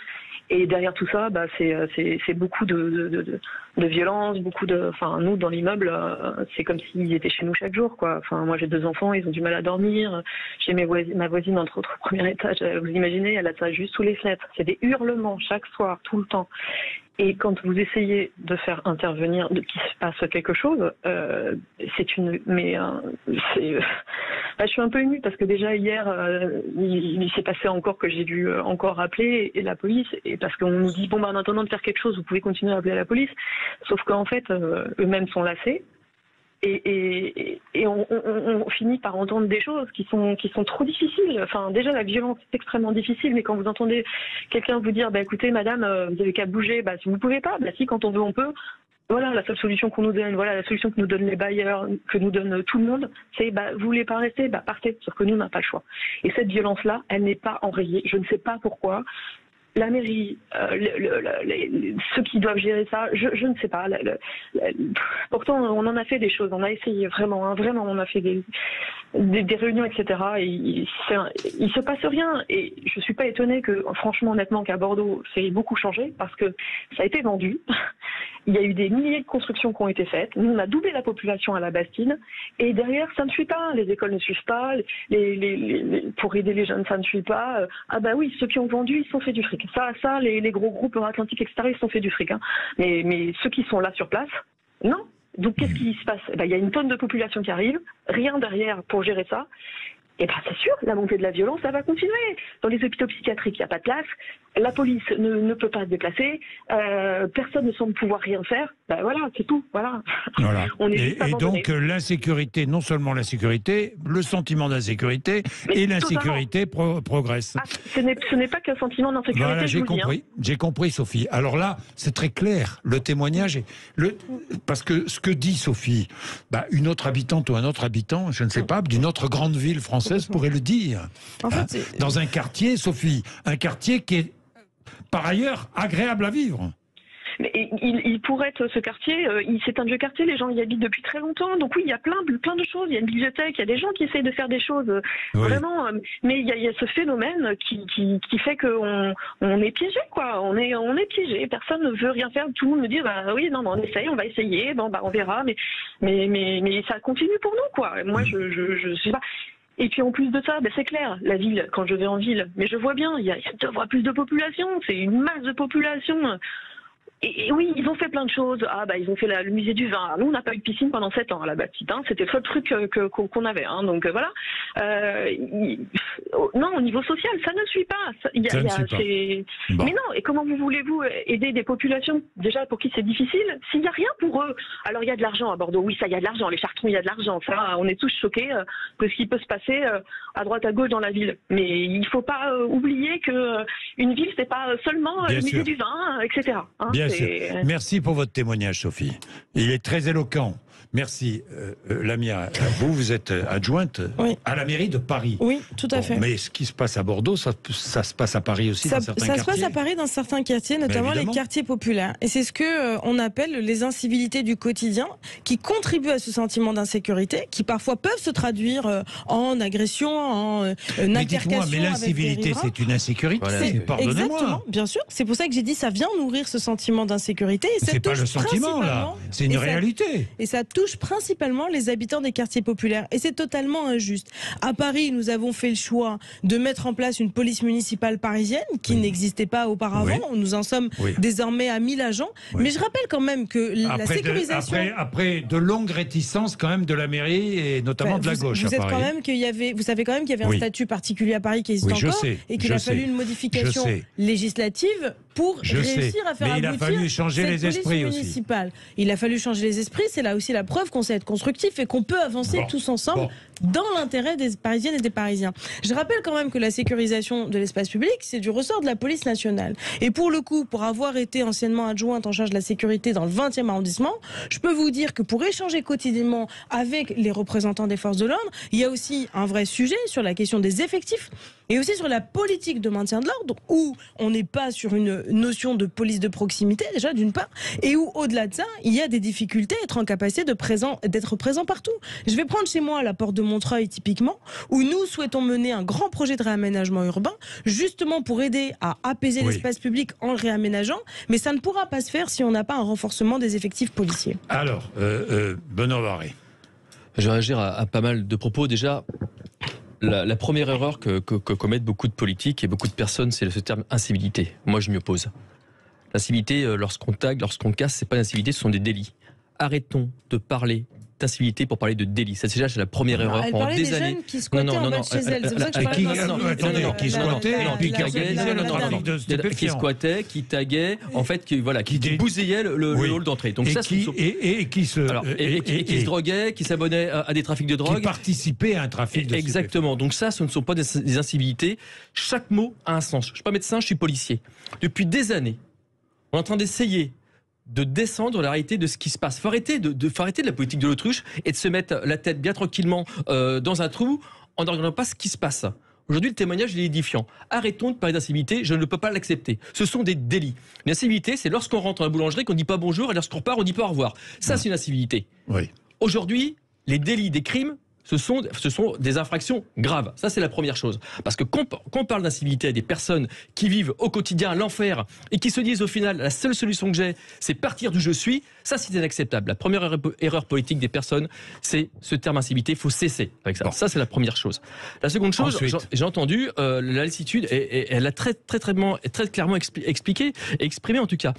F: Et derrière tout ça, c'est beaucoup de violence, enfin, nous, dans l'immeuble, c'est comme s'ils étaient chez nous chaque jour, quoi. Enfin, moi, j'ai 2 enfants, ils ont du mal à dormir. J'ai ma voisine, entre autres, au premier étage, vous imaginez, elle a ça juste sous les fenêtres. C'est des hurlements chaque soir, tout le temps. Et quand vous essayez de faire intervenir, qu'il se passe quelque chose, je suis un peu émue parce que déjà hier, il s'est passé encore que j'ai dû encore appeler la police, et parce qu'on nous dit en attendant de faire quelque chose, vous pouvez continuer à appeler la police. Sauf qu'en fait, eux-mêmes sont lassés. Et on finit par entendre des choses qui sont trop difficiles. Enfin, déjà la violence est extrêmement difficile, mais quand vous entendez quelqu'un vous dire écoutez madame, vous avez qu'à bouger, si vous pouvez pas, si quand on veut on peut. Voilà la seule solution qu'on nous donne, voilà la solution que nous donnent les bailleurs, que nous donne tout le monde, c'est vous voulez pas rester, partez. Sauf que nous on n'a pas le choix. Et cette violence là, elle n'est pas enrayée. Je ne sais pas pourquoi. La mairie, ceux qui doivent gérer ça, je ne sais pas. Pourtant, on en a fait des choses, on a essayé vraiment, on a fait des réunions, etc. Et il se passe rien. Et je suis pas étonnée que, franchement, honnêtement, qu'à Bordeaux, ça ait beaucoup changé parce que ça a été vendu. Il y a eu des milliers de constructions qui ont été faites. Nous, on a doublé la population à la Bastide. Et derrière, ça ne suit pas. Les écoles ne suivent pas. Pour aider les jeunes, ça ne suit pas. Oui, ceux qui ont vendu, ils se sont fait du fric. Ça, les gros groupes Atlantiques, etc., ils se sont fait du fric. Mais ceux qui sont là sur place, non. Donc, qu'est-ce qui se passe ? Il y a une tonne de population qui arrive. Rien derrière pour gérer ça. Et c'est sûr, la montée de la violence, ça va continuer. Dans les hôpitaux psychiatriques, il n'y a pas de place. La police ne peut pas se déplacer. Personne ne semble pouvoir rien faire. Voilà, c'est tout. Voilà. On est
B: et donc l'insécurité, non seulement l'insécurité, le sentiment d'insécurité et l'insécurité progresse.
F: Ce n'est pas qu'un sentiment d'insécurité.
B: Voilà, j'ai compris, Sophie. Alors là, c'est très clair. Le témoignage, parce que ce que dit Sophie, une autre habitante ou un autre habitant, je ne sais pas, d'une autre grande ville française pourrait le dire. En fait, dans un quartier, Sophie, un quartier qui est par ailleurs agréable à vivre.
F: Mais il pourrait être ce quartier, c'est un vieux quartier, les gens y habitent depuis très longtemps, donc oui, il y a plein de choses, il y a une bibliothèque, il y a des gens qui essayent de faire des choses, vraiment, mais il y a ce phénomène qui fait qu'on est piégé, quoi, on est piégé, personne ne veut rien faire, tout le monde me dit, on essaye, on va essayer, on verra, mais ça continue pour nous, quoi, moi je sais pas. Et puis en plus de ça, c'est clair, la ville, quand je vais en ville, mais je vois bien, il y a 2 fois plus de population, c'est une masse de population. Et oui, ils ont fait plein de choses. Ils ont fait le musée du vin. Nous, on n'a pas eu de piscine pendant 7 ans à la Bastide. C'était le seul truc qu'on avait. Donc voilà. Non, au niveau social, ça ne suit pas. Mais non. Et comment voulez-vous aider des populations déjà pour qui c'est difficile s'il n'y a rien pour eux? Alors il y a de l'argent à Bordeaux. Oui, ça, il y a de l'argent. Les Chartrons, il y a de l'argent. Ça, on est tous choqués de ce qui peut se passer à droite à gauche dans la ville. Mais il ne faut pas oublier que une ville, c'est pas seulement le musée du vin, etc.
B: Bien sûr. Merci pour votre témoignage, Sophie. Il est très éloquent. Merci. Lamia, vous êtes adjointe à la mairie de Paris.
C: Oui, tout à fait.
B: Mais ce qui se passe à Bordeaux, ça se passe à Paris aussi, dans certains quartiers.
C: Ça se passe à Paris dans certains quartiers, notamment les quartiers populaires. Et c'est ce que on appelle les incivilités du quotidien, qui contribuent à ce sentiment d'insécurité, qui parfois peuvent se traduire en agression, en altercation.
B: Mais l'incivilité, c'est une insécurité. Pardonnez-moi.
C: Exactement, bien sûr. C'est pour ça que j'ai dit ça vient nourrir ce sentiment d'insécurité.
B: C'est pas le sentiment, là. C'est une réalité.
C: Et ça touche principalement les habitants des quartiers populaires. Et c'est totalement injuste. À Paris, nous avons fait le choix de mettre en place une police municipale parisienne qui n'existait pas auparavant. Nous en sommes désormais à 1000 agents. Mais je rappelle quand même que la sécurisation...
B: Après de longues réticences quand même de la mairie et notamment de la gauche
C: vous
B: à Paris.
C: Vous savez quand même qu'il y avait un statut particulier à Paris qui existe encore et qu'il a fallu une modification législative pour réussir à faire aboutir
B: il a fallu changer les esprits
C: municipale. Aussi. Il a fallu changer les esprits, c'est là aussi la preuve qu'on sait être constructif et qu'on peut avancer tous ensemble dans l'intérêt des Parisiennes et des Parisiens. Je rappelle quand même que la sécurisation de l'espace public, c'est du ressort de la police nationale. Et pour le coup, pour avoir été anciennement adjointe en charge de la sécurité dans le 20e arrondissement, je peux vous dire que pour échanger quotidiennement avec les représentants des forces de l'ordre, il y a aussi un vrai sujet sur la question des effectifs et aussi sur la politique de maintien de l'ordre, où on n'est pas sur une notion de police de proximité, déjà d'une part, et où au-delà de ça, il y a des difficultés à être en capacité d'être présent partout. Je vais prendre chez moi la porte de Montreuil typiquement, où nous souhaitons mener un grand projet de réaménagement urbain, justement pour aider à apaiser l'espace public en le réaménageant, mais ça ne pourra pas se faire si on n'a pas un renforcement des effectifs policiers.
B: Alors, Benoît Varé.
D: Je vais réagir à pas mal de propos. Déjà, la première erreur que commettent beaucoup de politiques et beaucoup de personnes, c'est ce terme incivilité. Moi, je m'y oppose. L'incivilité, lorsqu'on tague, lorsqu'on casse, c'est pas l'incivilité, ce sont des délits. Arrêtons de parler d'incivilité pour parler de délit. Ça, c'est la première erreur.
C: Elle parlait des jeunes qui squattaient en bas de chez elle. C'est pour ça que je parlais d'incivilité.
D: Qui squattaient, qui squattaient, qui taguaient, en fait, qui bousillaient le hall d'entrée. Donc ça,
B: qui
D: se droguaient, qui s'abonnaient à des trafics de drogue.
B: Qui participaient à un trafic de
D: Exactement. Donc ça, ce ne sont pas des incivilités. Chaque mot a un sens. Je ne suis pas médecin, je suis policier. Depuis des années, on est en train d'essayer de descendre la réalité de ce qui se passe. Faut arrêter de la politique de l'autruche et de se mettre la tête bien tranquillement dans un trou en ne regardant pas ce qui se passe. Aujourd'hui, le témoignage est édifiant. Arrêtons de parler d'incivilité, je ne peux pas l'accepter. Ce sont des délits. Une incivilité, c'est lorsqu'on rentre dans la boulangerie qu'on ne dit pas bonjour et lorsqu'on part, on ne dit pas au revoir. Ça, c'est une incivilité.
B: Oui.
D: Aujourd'hui, les délits des crimes, ce sont des infractions graves. Ça, c'est la première chose. Parce que quand on parle d'incivilité à des personnes qui vivent au quotidien l'enfer et qui se disent au final, la seule solution que j'ai, c'est partir du je suis, ça, c'est inacceptable. La première erreur politique des personnes, c'est ce terme incivilité. Il faut cesser avec ça. Ça, c'est la première chose. La seconde chose, j'ai entendu la lassitude, et elle a très clairement expliqué, et exprimé en tout cas,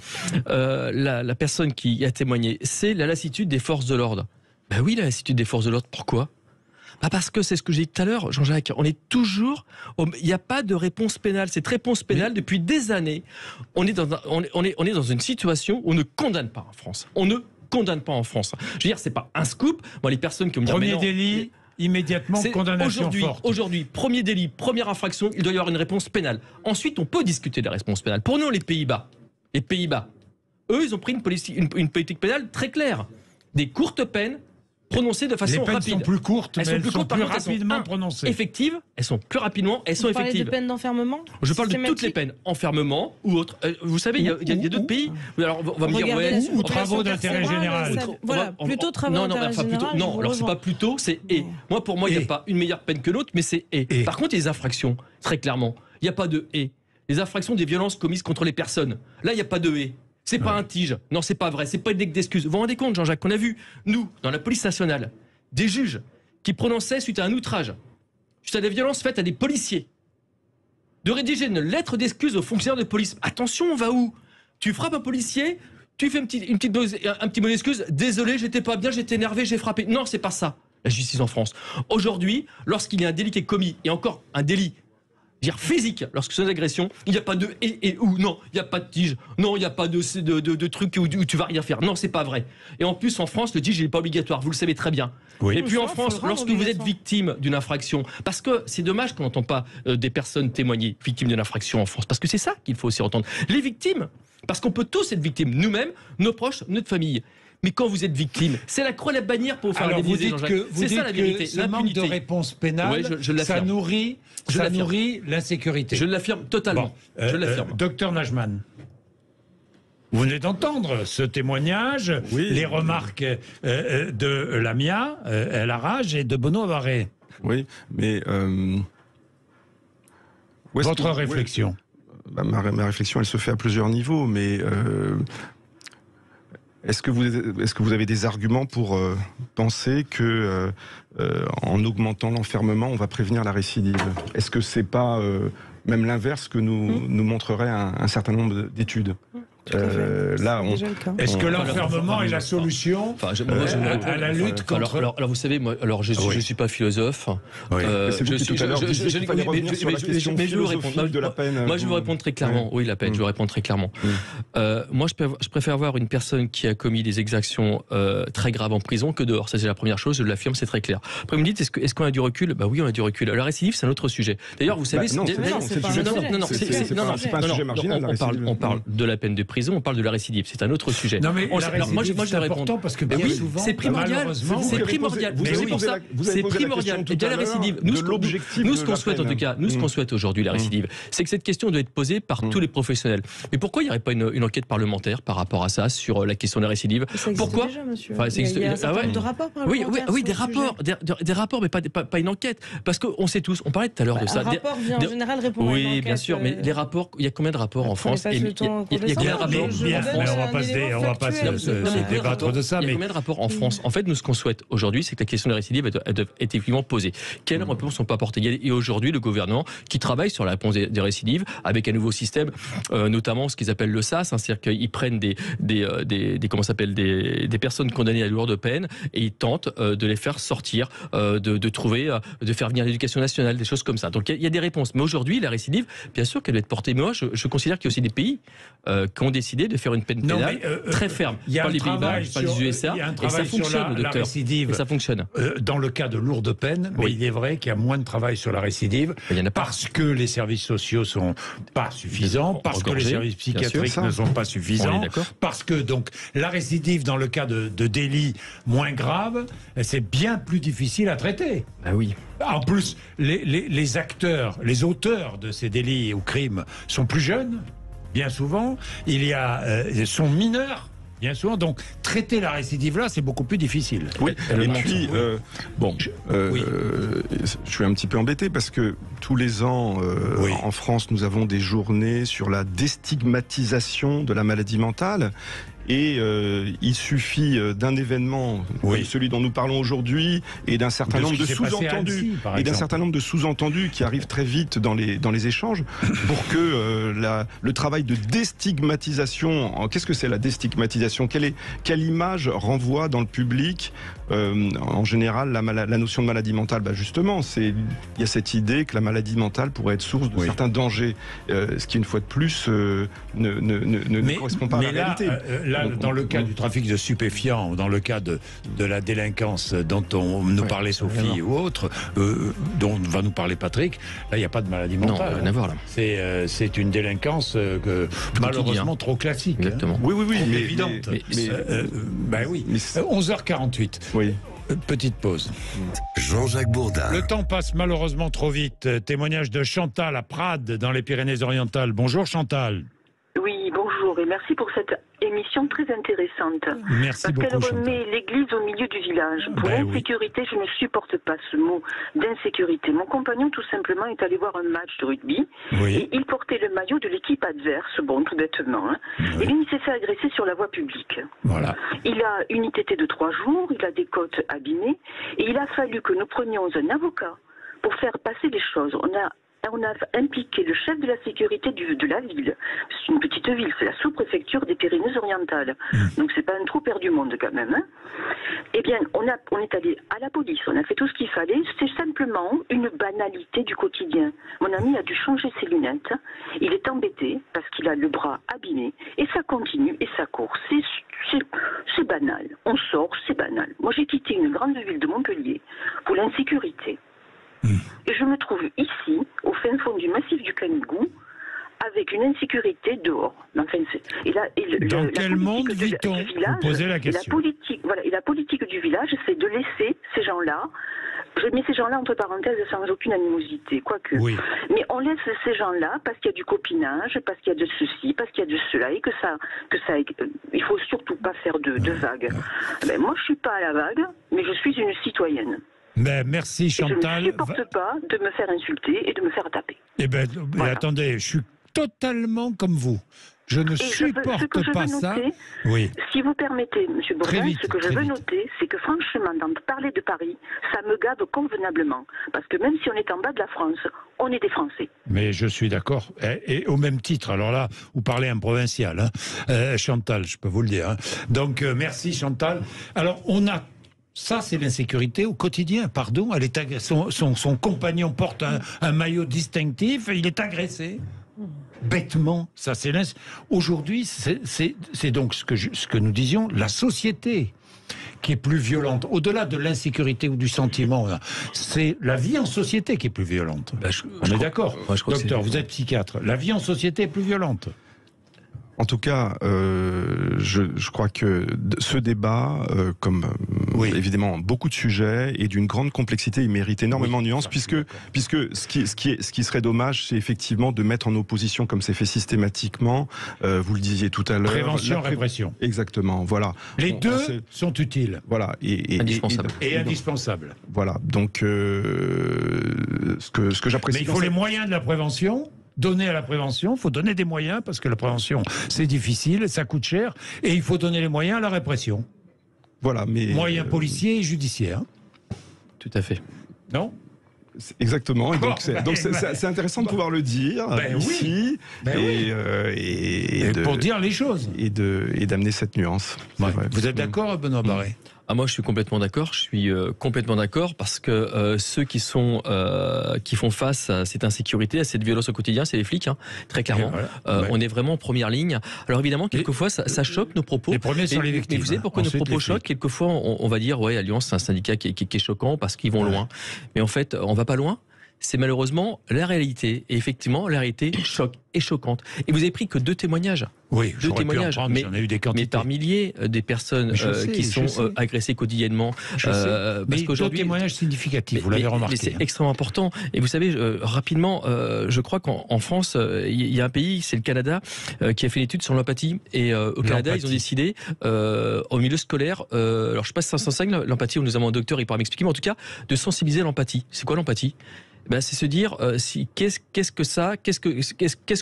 D: la personne qui a témoigné, c'est la lassitude des forces de l'ordre. Ben oui, la lassitude des forces de l'ordre. Pourquoi ? Parce que c'est ce que j'ai dit tout à l'heure, Jean-Jacques, il n'y a pas de réponse pénale. Cette réponse pénale, depuis des années, on est dans une situation où on ne condamne pas en France. On ne condamne pas en France. Je veux dire, c'est pas un scoop. Bon, les personnes qui me disent...
B: Premier délit, immédiatement condamnation forte.
D: Aujourd'hui, premier délit, première infraction, il doit y avoir une réponse pénale. Ensuite, on peut discuter de la réponse pénale. Pour nous, les Pays-Bas, eux, ils ont pris une politique pénale très claire. Des courtes peines, prononcées de façon rapide.
B: Les peines sont plus courtes, mais elles sont plus rapidement prononcées.
D: Effectives, elles sont plus rapidement, elles sont effectives.
C: Vous parlez de peines d'enfermement ?
D: Je parle de toutes les peines, enfermement ou autres. Vous savez, il y a d'autres pays. Alors, on va me dire,
B: ou travaux d'intérêt général.
C: Voilà, plutôt travaux d'intérêt général.
D: Non, alors c'est pas plutôt, c'est et. Moi, pour moi, il n'y a pas une meilleure peine que l'autre, mais c'est et. Par contre, les infractions, très clairement, il n'y a pas de et. Les infractions des violences commises contre les personnes, là, il n'y a pas de et. C'est pas un tige. Non, c'est pas vrai. C'est pas une d'excuses. Vous vous rendez compte, Jean-Jacques, qu'on a vu, nous, dans la police nationale, des juges qui prononçaient suite à un outrage, suite à des violences faites à des policiers, de rédiger une lettre d'excuse aux fonctionnaires de police. Attention, on va où ? Tu frappes un policier, tu fais un petit mot d'excuse. Désolé, j'étais pas bien, j'étais énervé, j'ai frappé. Non, c'est pas ça, la justice en France. Aujourd'hui, lorsqu'il y a un délit qui est commis, et encore un délit physique, lorsque c'est une agression, il n'y a pas de et ou, non, il n'y a pas de tige, non, il n'y a pas de truc où tu vas rien faire. Non, c'est pas vrai. Et en plus, en France, le tige, il n'est pas obligatoire, vous le savez très bien. Oui. Et puis en France, lorsque vous êtes victime d'une infraction, parce que c'est dommage qu'on n'entend pas des personnes témoigner victimes d'une infraction en France, parce que c'est ça qu'il faut aussi entendre. Les victimes, parce qu'on peut tous être victimes, nous-mêmes, nos proches, notre famille. Mais quand vous êtes victime, c'est la croix et la bannière pour vous faire indemniser, Jean-Jacques. C'est ça la vérité.
B: Ce manque de réponse pénale, ça nourrit l'insécurité.
D: Je l'affirme totalement.
B: Bon,
D: je l'affirme.
B: Docteur Najman, vous venez d'entendre ce témoignage, les remarques de Lamia El Harraj et de Benoît Barré.
A: Oui, mais...
B: Votre réflexion
A: ma réflexion, elle se fait à plusieurs niveaux, mais est-ce que vous avez des arguments pour penser que en augmentant l'enfermement, on va prévenir la récidive? Est-ce que c'est pas même l'inverse que nous montrerait un certain nombre d'études?
B: Est-ce que l'enfermement est la solution à la lutte contre...
D: Alors vous savez, moi, je ne suis pas philosophe.
A: C'est vous qui tout à l'heure disiez qu'il fallait revenir sur la question philosophique de la peine.
D: Moi, je vais vous répondre très clairement. Oui, la peine, je vais répondre très clairement. Moi, je préfère voir une personne qui a commis des exactions très graves en prison que dehors. Ça, c'est la première chose, je l'affirme, c'est très clair. Après, vous me dites, est-ce qu'on a du recul? Bah oui, on a du recul. La récidive, c'est un autre sujet. D'ailleurs, vous savez...
A: Non, c'est pas un sujet marginal.
D: On parle de la peine de prison, on parle de la récidive, c'est un autre sujet.
B: Non mais moi je vais répondre parce que bien souvent,
D: c'est primordial, c'est primordial. C'est pour ça, c'est primordial. Et de la récidive, nous ce qu'on souhaite en tout cas, nous ce qu'on souhaite aujourd'hui la récidive, c'est que cette question doit être posée par tous les professionnels. Mais pourquoi il n'y aurait pas une enquête parlementaire par rapport à ça sur la question de la récidive? Pourquoi?
C: Il y a un certain nombre de rapports parlementaires.
D: Oui, des rapports, mais pas une enquête, parce qu'on sait tous. On parlait tout à l'heure de ça.
C: Un rapport vient en général répondre à une enquête.
D: Oui, bien sûr, mais les rapports, il y a combien de rapports en France? Il y a combien de rapports?
B: On va pas se débattre de ça.
D: Il y a combien de rapports en France? En fait, nous, ce qu'on souhaite aujourd'hui, c'est que la question de la récidive est effectivement posée. Quelles réponses sont pas apportées? Et aujourd'hui, le gouvernement qui travaille sur la réponse des récidives avec un nouveau système, notamment ce qu'ils appellent le SAS, c'est-à-dire qu'ils prennent des personnes condamnées à lourde peine et ils tentent de les faire sortir, de faire venir l'éducation nationale, des choses comme ça. Donc il y a des réponses. Mais aujourd'hui, la récidive, bien sûr qu'elle doit être portée. Mais moi, je considère qu'il y a aussi des pays qui ont décidé de faire une peine pénale très ferme.
B: Il y a
D: pas
B: un
D: les Pays-Bas, pas les USA, et ça fonctionne,
B: la récidive.
D: Et ça fonctionne.
B: Dans le cas de lourdes peines, mais il est vrai qu'il y a moins de travail sur la récidive parce que les services sociaux sont pas suffisants, parce que les services psychiatriques ne sont pas suffisants, parce que donc la récidive dans le cas de délits moins graves, c'est bien plus difficile à traiter.
D: Ah oui.
B: En plus, les acteurs, les auteurs de ces délits ou crimes sont plus jeunes. Bien souvent, sont mineurs, bien souvent. Donc, traiter la récidive là, c'est beaucoup plus difficile.
A: Oui. Et puis, je suis un petit peu embêté parce que tous les ans, en France, nous avons des journées sur la déstigmatisation de la maladie mentale. Et il suffit d'un événement, comme celui dont nous parlons aujourd'hui, et d'un certain nombre de sous-entendus, qui arrivent très vite dans les échanges, pour que le travail de déstigmatisation. Qu'est-ce que c'est la déstigmatisation? Quelle image renvoie dans le public en général la notion de maladie mentale? Justement, il y a cette idée que la maladie mentale pourrait être source de certains dangers, ce qui une fois de plus ne correspond pas à la réalité.
B: Là, dans le cas du trafic de stupéfiants, ou dans le cas de la délinquance dont on nous parlait Sophie ou autre, dont va nous parler Patrick, là, il n'y a pas de maladie mentale.
D: Non, rien à voir là.
B: C'est une délinquance malheureusement trop classique.
D: Exactement.
A: Oui,
B: mais évidente. Oui. 11h48.
A: Oui.
B: Petite pause.
E: Jean-Jacques Bourdin.
B: Le temps passe malheureusement trop vite. Témoignage de Chantal à Prades, dans les Pyrénées-Orientales. Bonjour Chantal.
G: Oui, bonjour et merci pour cette émission très intéressante.
B: Merci beaucoup,
G: parce qu'elle remet l'église au milieu du village. Pour l'insécurité, je ne supporte pas ce mot d'insécurité. Mon compagnon, tout simplement, est allé voir un match de rugby et il portait le maillot de l'équipe adverse, tout bêtement. Et il s'est fait agresser sur la voie publique.
B: Voilà.
G: Il a une ITT de 3 jours, il a des côtes abîmées et il a fallu que nous prenions un avocat pour faire passer les choses. On a impliqué le chef de la sécurité de la ville. C'est une petite ville, c'est la sous-préfecture des Pyrénées-Orientales. Donc c'est pas un trou perdu monde quand même. Eh bien, on est allé à la police, on a fait tout ce qu'il fallait. C'est simplement une banalité du quotidien. Mon ami a dû changer ses lunettes. Il est embêté parce qu'il a le bras abîmé. Et ça continue et ça court. C'est banal. On sort, c'est banal. Moi j'ai quitté une grande ville de Montpellier pour l'insécurité. Et je me trouve ici, au fin fond du massif du Canigou, avec une insécurité dehors. Enfin,
B: dans quel monde vit-on? Vous posez la question.
G: Et la politique du village, c'est de laisser ces gens-là. Je mets ces gens-là entre parenthèses sans aucune animosité, quoique.
B: Oui.
G: Mais on laisse ces gens-là parce qu'il y a du copinage, parce qu'il y a de ceci, parce qu'il y a de cela, et que ça, il faut surtout pas faire de vagues. Ben, moi, je suis pas à la vague, mais je suis une citoyenne.
B: Ben, merci Chantal.
G: Et je ne supporte pas de me faire insulter et de me faire taper.
B: Eh ben, voilà. Attendez, je suis totalement comme vous. Je ne supporte pas ça. Oui.
G: Si vous permettez, M. Bourdin, ce que je veux noter, c'est que franchement, dans parler de Paris, ça me gave convenablement. Parce que même si on est en bas de la France, on est des Français. Mais
B: je suis d'accord. Et au même titre, alors là, vous parlez un provincial, hein. Chantal, je peux vous le dire. Hein. Donc, merci Chantal. Alors, on a... Ça, c'est l'insécurité au quotidien. Pardon, elle est son compagnon porte un maillot distinctif, il est agressé. Bêtement, ça c'est aujourd'hui, c'est donc ce que nous disions, la société qui est plus violente. Au-delà de l'insécurité ou du sentiment, c'est la vie en société qui est plus violente. On est d'accord. Docteur, vous êtes psychiatre. La vie en société est plus violente.
A: En tout cas, je crois que ce débat, comme évidemment beaucoup de sujets, est d'une grande complexité. Il mérite énormément de nuances, puisque ce qui serait dommage, c'est effectivement de mettre en opposition, comme c'est fait systématiquement. Vous le disiez tout à l'heure.
B: Prévention, répression.
A: Exactement. Voilà.
B: Les deux sont utiles.
A: Voilà.
B: Et indispensables.
A: Voilà. Donc, ce que j'apprécie.
B: Mais il faut les moyens de la prévention. Donner à la prévention, il faut donner des moyens, parce que la prévention, c'est difficile, ça coûte cher, et il faut donner les moyens à la répression.
A: Voilà, mais...
B: Moyens policiers et judiciaires.
D: Tout à fait.
B: Non ?
A: Exactement. Donc c'est intéressant de pouvoir le dire ici et
B: pour dire les choses
A: et d'amener cette nuance.
B: Vous êtes d'accord, Benoît Barré?
D: Moi, je suis complètement d'accord. Je suis complètement d'accord parce que ceux qui font face à cette insécurité, à cette violence au quotidien, c'est les flics, hein, très clairement. On est vraiment en première ligne. Alors évidemment, quelquefois, ça choque nos propos.
B: Les premiers sont les victimes.
D: Mais vous savez pourquoi nos propos choquent? Quelquefois, on va dire, Alliance, c'est un syndicat qui est choquant parce qu'ils vont loin. Mais en fait, on va pas loin. C'est malheureusement la réalité. Et effectivement, la réalité choque et choquante. Et vous avez pris que 2 témoignages.
B: Oui, deux témoignages. Mais j'en ai eu des quantités.
D: Mais par milliers des personnes qui sont agressées quotidiennement.
B: Parce qu'aujourd'hui, 2 témoignages significatifs, vous l'avez remarqué.
D: Mais c'est extrêmement important. Et vous savez, rapidement, je crois qu'en France, il y a un pays, c'est le Canada, qui a fait une étude sur l'empathie. Et au Canada, ils ont décidé, au milieu scolaire, alors je sais pas si ça s'enseigne l'empathie, où nous avons un docteur, il pourra m'expliquer, mais en tout cas, de sensibiliser l'empathie. C'est quoi l'empathie? C'est se dire qu'est-ce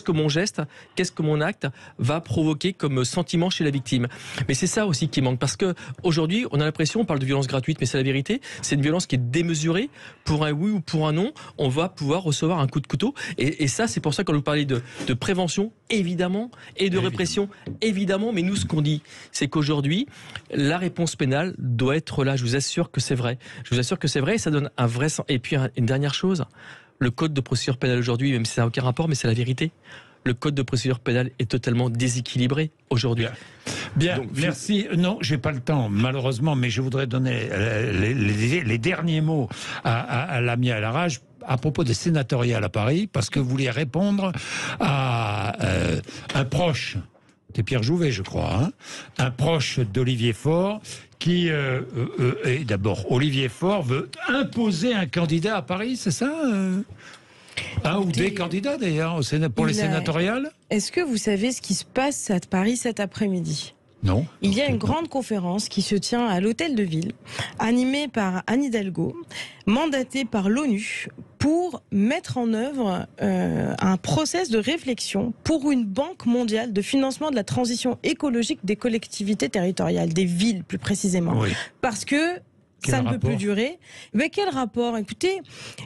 D: que mon geste, qu'est-ce que mon acte va provoquer comme sentiment chez la victime. Mais c'est ça aussi qui manque, parce que aujourd'hui on a l'impression, on parle de violence gratuite, mais c'est la vérité, c'est une violence qui est démesurée. Pour un oui ou pour un non, on va pouvoir recevoir un coup de couteau. Et ça, c'est pour ça qu'on nous parlait de prévention, évidemment, et de répression, évidemment. Mais nous, ce qu'on dit, c'est qu'aujourd'hui, la réponse pénale doit être là. Je vous assure que c'est vrai. Je vous assure que c'est vrai, et ça donne un vrai sens. Et puis une dernière chose. Le code de procédure pénale aujourd'hui, même si ça n'a aucun rapport, mais c'est la vérité. Le code de procédure pénale est totalement déséquilibré aujourd'hui.
B: Bien, donc, merci. Non, j'ai pas le temps, malheureusement, mais je voudrais donner les derniers mots à Lamia El Harraj à propos des sénatoriales à Paris, parce que vous vouliez répondre à un proche. C'est Pierre Jouvet, je crois, un proche d'Olivier Faure qui et d'abord Olivier Faure veut imposer un candidat à Paris, c'est ça un ou des candidats d'ailleurs pour les sénatoriales.
C: Est-ce que vous savez ce qui se passe à Paris cet après-midi?
B: Non.
C: Il y a une grande conférence qui se tient à l'Hôtel de Ville, animée par Anne Hidalgo, mandatée par l'ONU pour mettre en œuvre un process de réflexion pour une banque mondiale de financement de la transition écologique des collectivités territoriales, des villes plus précisément. Oui. Parce que ça ne peut plus durer. Mais quel rapport? Écoutez,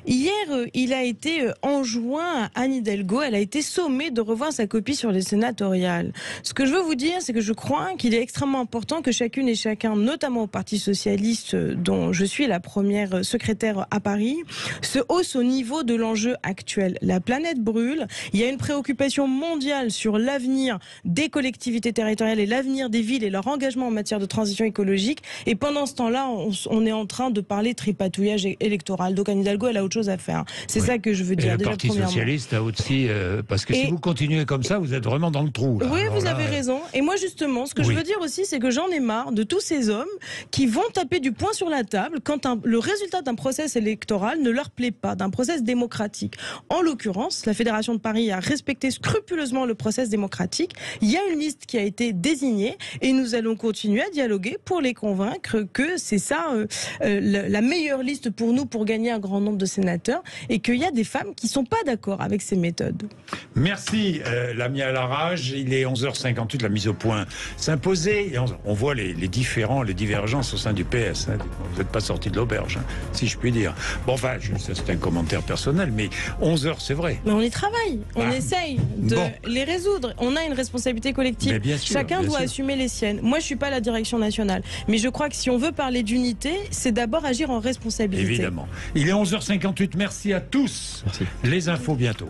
C: hier, il a été enjoint à Anne Hidalgo, elle a été sommée de revoir sa copie sur les sénatoriales. Ce que je veux vous dire, c'est que je crois qu'il est extrêmement important que chacune et chacun, notamment au Parti Socialiste, dont je suis la première secrétaire à Paris, se hausse au niveau de l'enjeu actuel. La planète brûle, il y a une préoccupation mondiale sur l'avenir des collectivités territoriales et l'avenir des villes et leur engagement en matière de transition écologique. Et pendant ce temps-là, on on est en train de parler tripatouillage électoral. Donc Anne Hidalgo, elle a autre chose à faire. C'est ça que je veux dire.
B: Et le Parti socialiste a aussi... parce que si vous continuez comme ça, vous êtes vraiment dans le trou. Là.
C: Oui, vous avez raison. Et moi, justement, ce que je veux dire aussi, c'est que j'en ai marre de tous ces hommes qui vont taper du poing sur la table quand le résultat d'un process électoral ne leur plaît pas, d'un process démocratique. En l'occurrence, la Fédération de Paris a respecté scrupuleusement le process démocratique. Il y a une liste qui a été désignée et nous allons continuer à dialoguer pour les convaincre que c'est ça la meilleure liste pour nous pour gagner un grand nombre de sénateurs et qu'il y a des femmes qui ne sont pas d'accord avec ces méthodes.
B: Merci Lamia Larage. Il est 11h58, la mise au point s'imposait. On voit les divergences au sein du PS. Hein. Vous n'êtes pas sorti de l'auberge, hein, si je puis dire. Bon, enfin, c'est un commentaire personnel, mais 11h, c'est vrai.
C: Mais on y travaille, on essaye de les résoudre. On a une responsabilité collective.
B: Bien sûr,
C: chacun doit assumer les siennes. Moi, je ne suis pas la direction nationale, mais je crois que si on veut parler d'unité, c'est d'abord agir en responsabilité.
B: Évidemment. Il est 11h58, merci à tous.
D: Merci.
B: Les infos bientôt.